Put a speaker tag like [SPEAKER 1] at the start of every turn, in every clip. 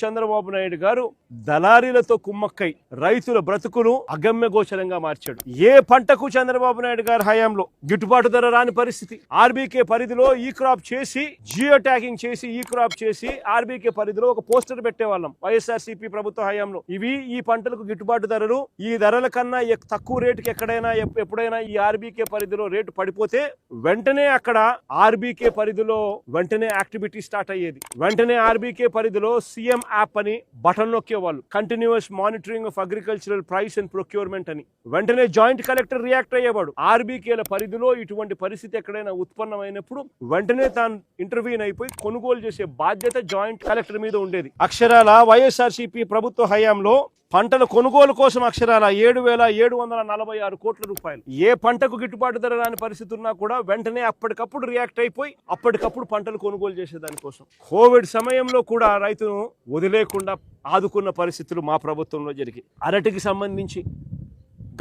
[SPEAKER 1] చంద్రబాబు నాయుడు గారు దళారీలతో కుమ్మక్కై రైతుల బ్రతుకును అగమ్య గోచరంగా మార్చాడు. ఏ పంటకు చంద్రబాబు నాయుడు గారి హయాంలో గిట్టుబాటు ధర రాని పరిస్థితి. ఆర్బీకే పరిధిలో ఈ క్రాప్ చేసి జియో ట్యాగింగ్ చేసి ఈ క్రాప్ చేసి ఆర్బీకే పరిధిలో ఒక పోస్టర్ పెట్టేవాళ్ళం వైఎస్ఆర్సీపీ ప్రభుత్వ హయాంలో. ఇవి ఈ పంటలకు గిట్టుబాటు ధరలు, ఈ ధరల కన్నా తక్కువ రేటుకి ఎక్కడైనా ఎప్పుడైనా ఈ ఆర్బీకే పరిధిలో రేటు పడిపోతే వెంటనే అక్కడ ఆర్బీకే పరిధిలో వెంటనే యాక్టివిటీ స్టార్ట్ అయ్యేది. వెంటనే ఆర్బీకే పరిధిలో సీఎం యాప్ అని బటన్ నొక్కేవాళ్ళు, continuous monitoring of agricultural price and procurement అని. వెంటనే జాయింట్ కలెక్టర్ రియాక్ట్ అయ్యేవాడు. ఆర్బీకేల పరిధిలో ఇటువంటి పరిస్థితి ఎక్కడైనా ఉత్పన్నమైనప్పుడు వెంటనే తాను ఇంటర్వ్యూన్ అయిపోయి కొనుగోలు చేసే బాధ్యత జాయింట్ కలెక్టర్ మీద ఉండేది. అక్షరాల వైఎస్ఆర్సీపీ ప్రభుత్వ హయాంలో పంటల కొనుగోలు కోసం అక్షరాల 7,746 కోట్ల రూపాయలు. ఏ పంటకు గిట్టుబాటు ధర రాని పరిస్థితి ఉన్నా కూడా వెంటనే అప్పటికప్పుడు రియాక్ట్ అయిపోయి అప్పటికప్పుడు పంటలు కొనుగోలు చేసేదానికోసం. కోవిడ్ సమయంలో కూడా రైతును వదిలేకుండా ఆదుకున్న పరిస్థితులు మా ప్రభుత్వంలో జరిగాయి. అరటికి సంబంధించి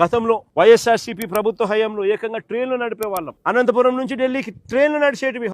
[SPEAKER 1] గతంలో వైఎస్ఆర్సీపీ ప్రభుత్వ హయాంలో ఏకంగా ట్రైన్లు నడిపే వాళ్ళం. అనంతపురం నుంచి ఢిల్లీకి ట్రైన్లు నడిచేటివి.